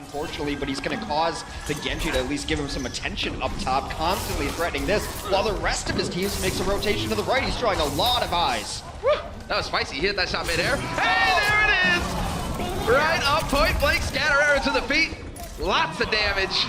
unfortunately, but he's going to cause the Genji to at least give him some attention up top, constantly threatening this, while the rest of his teams makes a rotation to the right. He's drawing a lot of eyes. Woo, that was spicy. He hit that shot midair. Hey, there it is! Right up, point blank, scatter arrow to the feet. Lots of damage.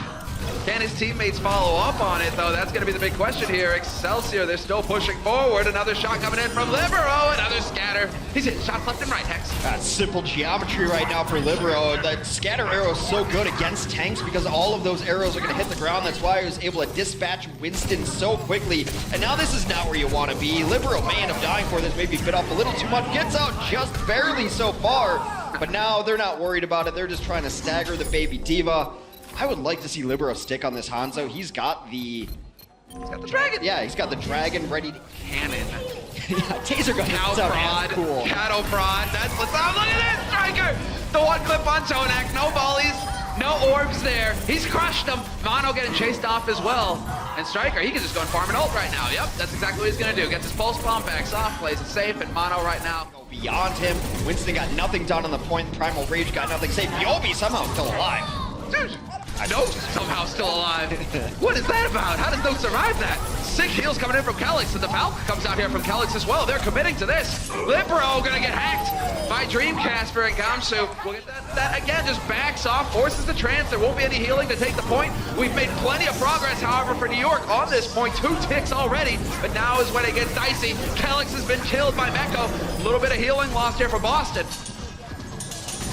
Can his teammates follow up on it, though? That's going to be the big question here. Excelsior, they're still pushing forward. Another shot coming in from Libero. Another scatter. He's hitting shots left and right, Hex. That's simple geometry right now for Libero. That scatter arrow is so good against tanks because all of those arrows are going to hit the ground. That's why he was able to dispatch Winston so quickly. And now this is not where you want to be. Libero may end up dying for this, maybe bit off a little too much. Gets out just barely so far. But now they're not worried about it. They're just trying to stagger the baby diva. I would like to see Libero stick on this Hanzo. He's got the dragon. Yeah, he's got the dragon ready to cannon. Yeah, taser gun. Cow prod. Cool. Cattle prod. That's what's up. Look at this striker. The one clip on Jonak. No volleys. No orbs there. He's crushed them. Mono getting chased off as well. And Striker, he can just go and farm an ult right now. Yep, that's exactly what he's going to do. Gets his pulse bomb, backs off, plays it safe, and Mono right now. Beyond him, Winston got nothing done on the point. Primal Rage got nothing saved. Yobi somehow still alive. Dude, Note somehow still alive. What is that about? How does Note survive that? Sick heals coming in from Kelix, and the Falcon comes out here from Kelix as well. They're committing to this. Libero gonna get hacked by Dreamcasper and Gamsu. We'll get that again, just backs off, forces the trance. There won't be any healing to take the point. We've made plenty of progress, however, for New York on this point. 2 ticks already, but now is when it gets dicey. Kelix has been killed by Meko. A little bit of healing lost here for Boston.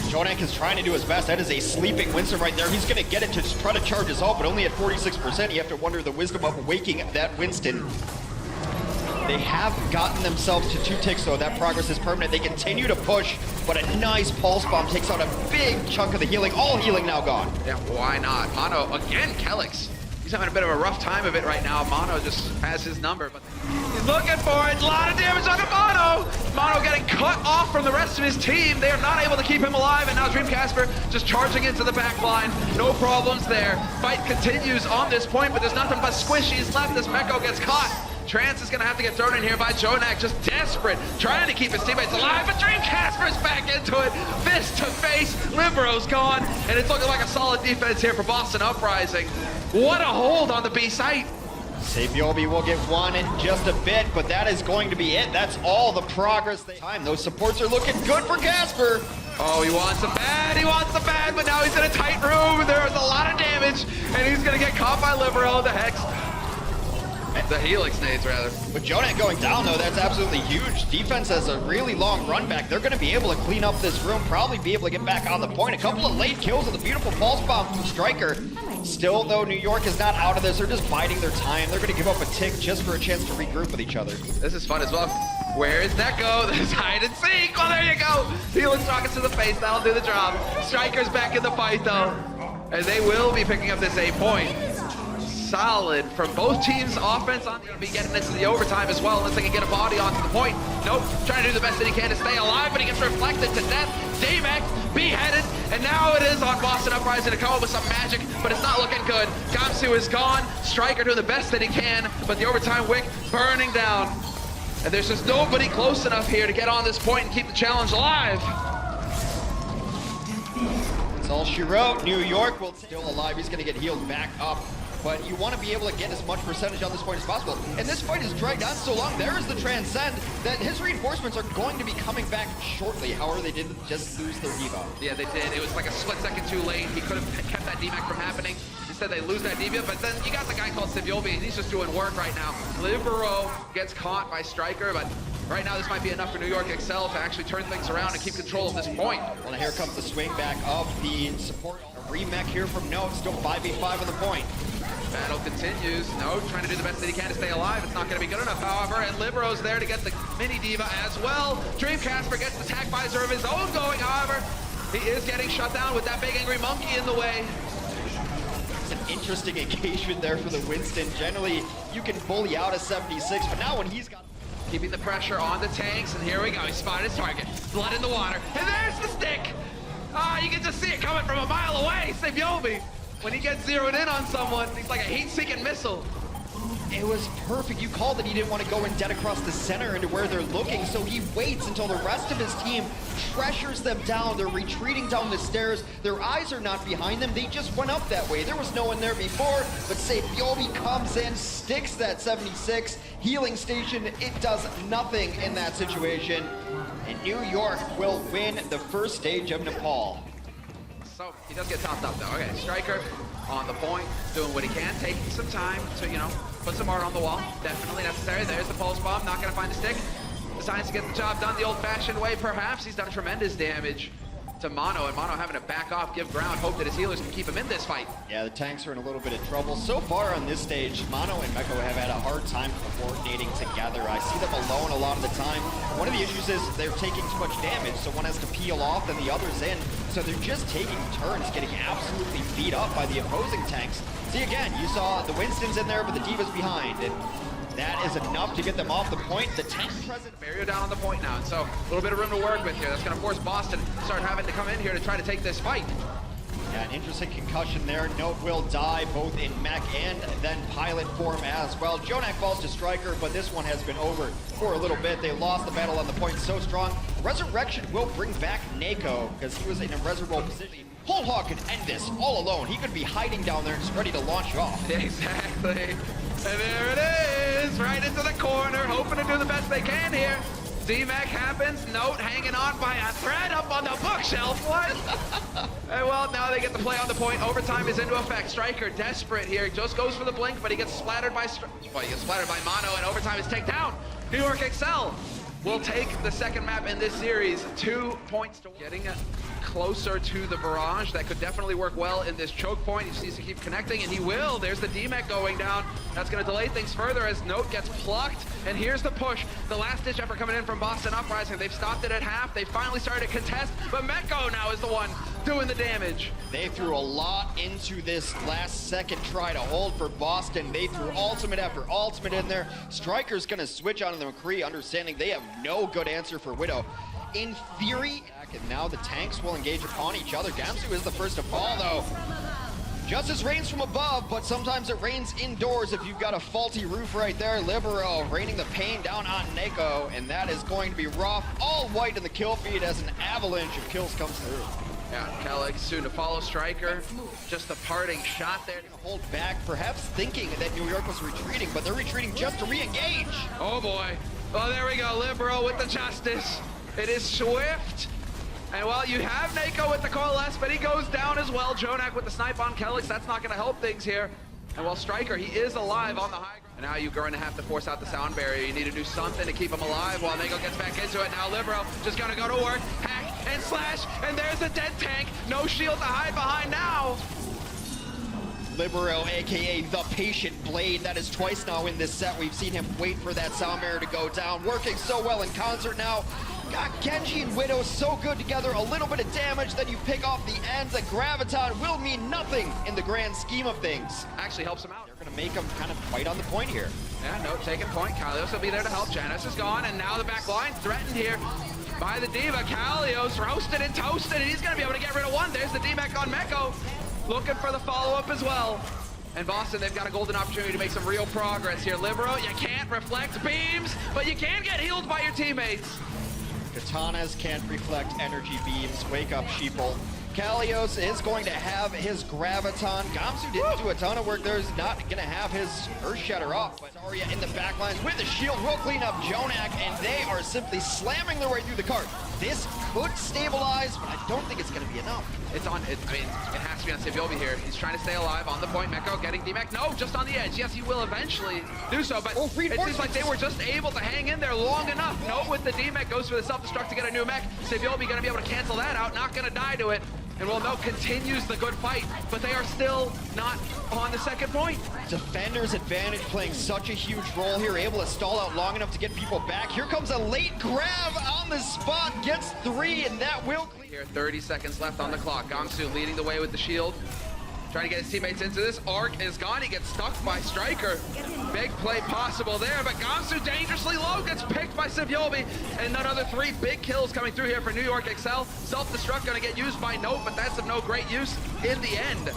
Jonak is trying to do his best. That is a sleeping Winston right there. He's going to get it to try to charge his ult, but only at 46%. You have to wonder the wisdom of waking that Winston. They have gotten themselves to 2 ticks, though. That progress is permanent. They continue to push, but a nice pulse bomb takes out a big chunk of the healing. All healing now gone. Yeah, why not? Mono, again, Kelix. He's having a bit of a rough time of it right now. Mono just has his number, but he's looking for it. A lot of damage on Mono. Mono getting cut off from the rest of his team. They are not able to keep him alive, and now Dreamcasper just charging into the back line. No problems there. Fight continues on this point, but there's nothing but squishies left as Meko gets caught. Trance is going to have to get thrown in here by Jonak, just desperate, trying to keep his teammates alive, but Dreamcasper's back into it. Fist to face, Libero's gone, and it's looking like a solid defense here for Boston Uprising. What a hold on the B site. Yobi will get one in just a bit, but that is going to be it. That's all the progress they time. Those supports are looking good for Casper. Oh, he wants a bad, but now he's in a tight room. There's a lot of damage, and he's going to get caught by Libero, the Hex. The Helix nades, rather. With Jonak going down, though, that's absolutely huge. Defense has a really long run back. They're going to be able to clean up this room, probably be able to get back on the point. A couple of late kills with a beautiful pulse bomb from Striker. Still, though, New York is not out of this. They're just biding their time. They're going to give up a tick just for a chance to regroup with each other. This is fun as well. Where is Neko? There's hide and seek. Well, there you go. Helix rockets to the face. That'll do the job. Striker's back in the fight, though. And they will be picking up this 8 point. Solid from both teams. Offense on be getting into the overtime as well, unless they can get a body onto the point. Nope, trying to do the best that he can to stay alive, but he gets reflected to death. Damek beheaded, and now it is on Boston Uprising to come up with some magic, but it's not looking good. Gamsu is gone. Striker doing the best that he can, but the overtime wick burning down. And there's just nobody close enough here to get on this point and keep the challenge alive. That's all she wrote. New York will still alive. He's going to get healed back up. But you want to be able to get as much percentage on this point as possible. And this fight is dragged on so long. There is the Transcend that his reinforcements are going to be coming back shortly. However, they didn't just lose their diva. Yeah, they did. It was like a split second too late. He could have kept that DMAC from happening. Instead, they lose that diva. But then you got the guy called Yobi, and he's just doing work right now. Libero gets caught by Striker, but right now this might be enough for New York Excel to actually turn things around and keep control of this point. Well, here comes the swing back of the support. A remech here from Note, still 5v5 on the point. Battle continues. No, trying to do the best that he can to stay alive. It's not going to be good enough, however, and Libero's there to get the mini diva as well. Dreamcasper gets the attack visor of his own going, however. He is getting shut down with that big angry monkey in the way. It's an interesting engagement there for the Winston. Generally, you can bully out a 76, but now when he's got... Keeping the pressure on the tanks, and here we go. He spotted his target. Blood in the water, and there's the stick! Ah, you can just see it coming from a mile away, Yobi. When he gets zeroed in on someone, he's like a heat-seeking missile. It was perfect. You called that he didn't want to go in dead across the center into where they're looking, so he waits until the rest of his team pressures them down. They're retreating down the stairs. Their eyes are not behind them. They just went up that way. There was no one there before, but Seagull comes in, sticks that 76 healing station. It does nothing in that situation, and New York will win the first stage of Nepal. So he does get topped up though. Okay, Striker on the point, doing what he can, taking some time to, you know, put some art on the wall. Definitely necessary. There's the pulse bomb, not gonna find the stick. Decides to get the job done the old-fashioned way, perhaps. He's done tremendous damage to Mono, and Mono having to back off, give ground, hope that his healers can keep him in this fight. Yeah, the tanks are in a little bit of trouble. So far on this stage, Mono and Meko have had a hard time coordinating together. I see them alone a lot of the time. One of the issues is they're taking too much damage, so one has to peel off and the other's in. So they're just taking turns, getting absolutely beat up by the opposing tanks. See, again, you saw the Winston's in there, but the D.Va's behind. And that is enough to get them off the point. The tank present. Miro down on the point now, and so a little bit of room to work with here. That's going to force Boston to start having to come in here to try to take this fight. Yeah, an interesting concussion there. Note will die both in mech and then pilot form as well. Jonak falls to Striker, but this one has been over for a little bit. They lost the battle on the point so strong. Resurrection will bring back Nako because he was in a reservoir position. Holhawk could end this all alone. He could be hiding down there just ready to launch off. Exactly. And there it is, right into the corner, hoping to do the best they can here. D-Mac happens, Note hanging on by a thread up on the bookshelf. What? And well, now they get to play on the point. Overtime is into effect. Striker desperate here, just goes for the blink, but he gets splattered by Mono, and overtime is taken down. New York Excel will take the second map in this series. 2 points to getting closer to the barrage. That could definitely work well in this choke point. He just needs to keep connecting, and he will. There's the D-Mech going down. That's going to delay things further as Note gets plucked, and here's the push. The last-ditch effort coming in from Boston Uprising. They've stopped it at half. They finally started to contest, but Meko now is the one doing the damage. They threw a lot into this last-second try to hold for Boston. They threw ultimate after ultimate in there. Striker's going to switch onto the McCree, understanding they have no good answer for Widow. In theory, and now the tanks will engage upon each other. Gamsu is the first to fall, though. Justice rains from above, but sometimes it rains indoors if you've got a faulty roof right there. Libero raining the pain down on Nako, and that is going to be rough. All white in the kill feed as an avalanche of kills comes through. Yeah, Kellic soon to follow Striker. Just the parting shot there. Hold back, perhaps thinking that New York was retreating, but they're retreating just to re-engage. Oh boy. Oh, there we go. Libero with the justice. It is swift. And well, you have Nako with the coalesce, but he goes down as well. Jonak with the snipe on Kellic. That's not going to help things here. And while Striker, he is alive on the high ground. And now you're going to have to force out the sound barrier. You need to do something to keep him alive while Nako gets back into it. Now Libero just going to go to work, hack and slash, and there's a dead tank. No shield to hide behind now. Libero, aka the Patient Blade. That is twice now in this set. We've seen him wait for that sound barrier to go down. Working so well in concert now. Got Genji and Widow so good together. A little bit of damage, then you pick off the ends. The Graviton will mean nothing in the grand scheme of things. Actually helps him out. They're going to make him kind of fight on the point here. Yeah, no, taking point. Kalios will be there to help. Janus is gone, and now the back line threatened here by the D.Va. Kalios roasted and toasted, and he's going to be able to get rid of one. There's the D-Mech on Meko. Looking for the follow-up as well. And Boston, they've got a golden opportunity to make some real progress here. Libero, you can't reflect beams, but you can get healed by your teammates. Katanas can't reflect energy beams. Wake up, sheeple. Kalios is going to have his Graviton. Gamsu didn't do a ton of work there. He's not going to have his Earth Shatter off. But Arya in the back lines with the shield will clean up Jonak, and they are simply slamming their way through the cart. This could stabilize, but I don't think it's going to be enough. It's on, it has to be on Seagull here. He's trying to stay alive on the point. Meko getting D-Mech. No, just on the edge. Yes, he will eventually do so, but it seems like they were just able to hang in there long enough. No, with the D-Mech, goes for the self-destruct to get a new mech. Seagull going to be able to cancel that out. Not going to die to it. And well, no, continues the good fight, but they are still not on the second point. Defender's advantage playing such a huge role here, able to stall out long enough to get people back. Here comes a late grab on the spot, gets 3, and that will clear. Here, 30 seconds left on the clock. Gamsu leading the way with the shield. Trying to get his teammates into this. Arc is gone. He gets stuck by Striker. Big play possible there, but Gamsu dangerously low, gets picked by Sivyobi. And another 3 big kills coming through here for New York Excel. Self-destruct going to get used by Note, but that's of no great use in the end.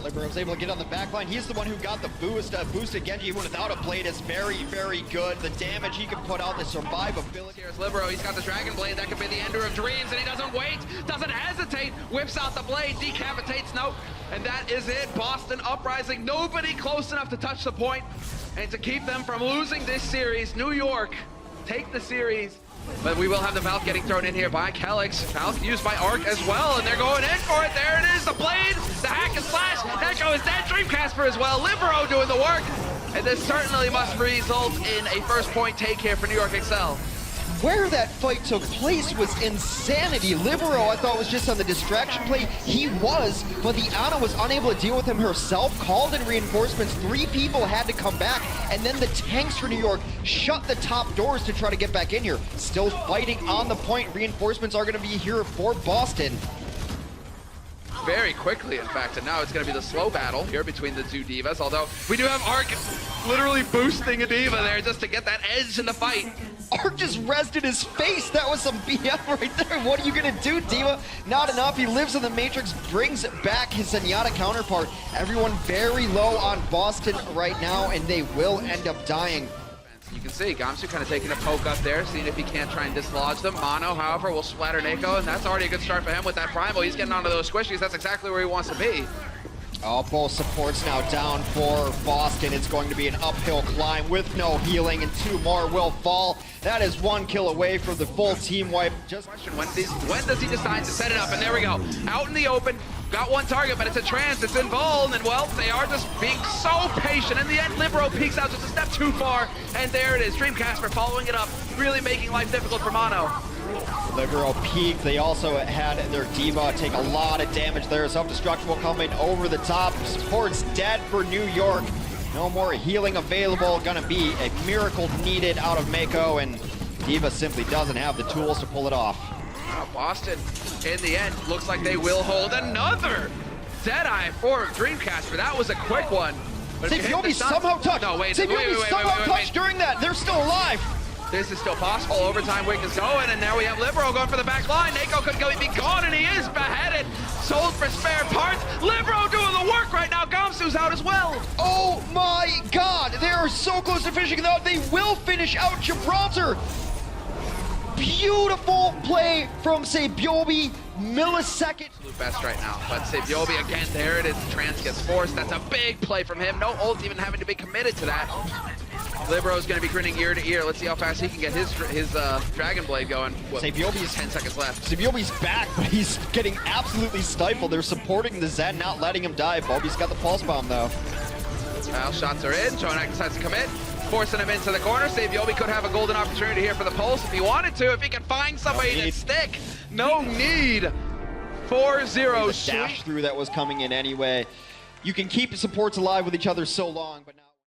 Libero was able to get on the back line. He's the one who got the boost. Boosted Genji even without a blade is very, very good. The damage he can put out, the survivability. Here's Libero, he's got the Dragon Blade. That could be the ender of dreams, and he doesn't wait, doesn't hesitate. Whips out the blade, decapitates, nope. And that is it. Boston Uprising, nobody close enough to touch the point. And to keep them from losing this series, New York take the series. But we will have the Valk getting thrown in here by Kelix. Valk used by Arc as well, and they're going in for it. There it is, the blade, the hack and slash. Echo is dead, Dreamcasper as well. Libero doing the work. And this certainly must result in a first point take here for New York Excel. Where that fight took place was insanity. Libero, I thought, was just on the distraction play. He was, but the Ana was unable to deal with him herself, called in reinforcements. 3 people had to come back, and then the tanks for New York shut the top doors to try to get back in here. Still fighting on the point. Reinforcements are going to be here for Boston. Very quickly, in fact, and now it's going to be the slow battle here between the two divas, although we do have Arc literally boosting a diva there just to get that edge in the fight. Arc just rested his face. That was some BM right there. What are you gonna do, Diva? Not enough. He lives in the Matrix, brings back his Zenyatta counterpart. Everyone very low on Boston right now, and they will end up dying. You can see Gamsu kind of taking a poke up there, seeing if he can't try and dislodge them. Mono, however, will splatter Neko, and that's already a good start for him with that Primal. He's getting onto those squishies. That's exactly where he wants to be. Oh, both supports now down for Boston. It's going to be an uphill climb with no healing, and 2 more will fall. That is 1 kill away from the full team wipe. Just question, when does he decide to set it up? And there we go. Out in the open, got 1 target, but it's a trance, it's involved, and well, they are just being so patient. In the end, Libero peeks out just a step too far, and there it is. Dreamcasper following it up, really making life difficult for Mono. Libero peaked. They also had their Diva take a lot of damage there. Self-destructible coming over the top. Support's dead for New York. No more healing available. Gonna be a miracle needed out of Mako, and Diva simply doesn't have the tools to pull it off. Boston, in the end, looks like they will hold another Deadeye for Dreamcasper. That was a quick one. Saivyobi somehow touched. No, wait, Saivyobi somehow touched during that. They're still alive. This is still possible. Overtime Wick is going, and now we have Libero going for the back line. Neko could be gone, and he is beheaded. Sold for spare parts. Libero doing the work right now. Gamsu's out as well. Oh my God! They are so close to finishing it out. They will finish out Gibraltar. Beautiful play from Saivyobi. Millisecond. Absolute best right now, but Saivyobi again. There it is. The trance gets forced. That's a big play from him. No ult even having to be committed to that. Libero's going to be grinning ear to ear. Let's see how fast he can get his Dragon Blade going. Saivyobi's 10 seconds left. Saivyobi's back, but he's getting absolutely stifled. They're supporting the Zen, not letting him die. Bobby's got the pulse bomb though. Well, shots are in. Jonak decides to commit, forcing him into the corner. Saivyobi could have a golden opportunity here for the pulse if he wanted to. If he can find somebody to stick. No need. 4-0. The dash through that was coming in anyway. You can keep supports alive with each other so long, but now.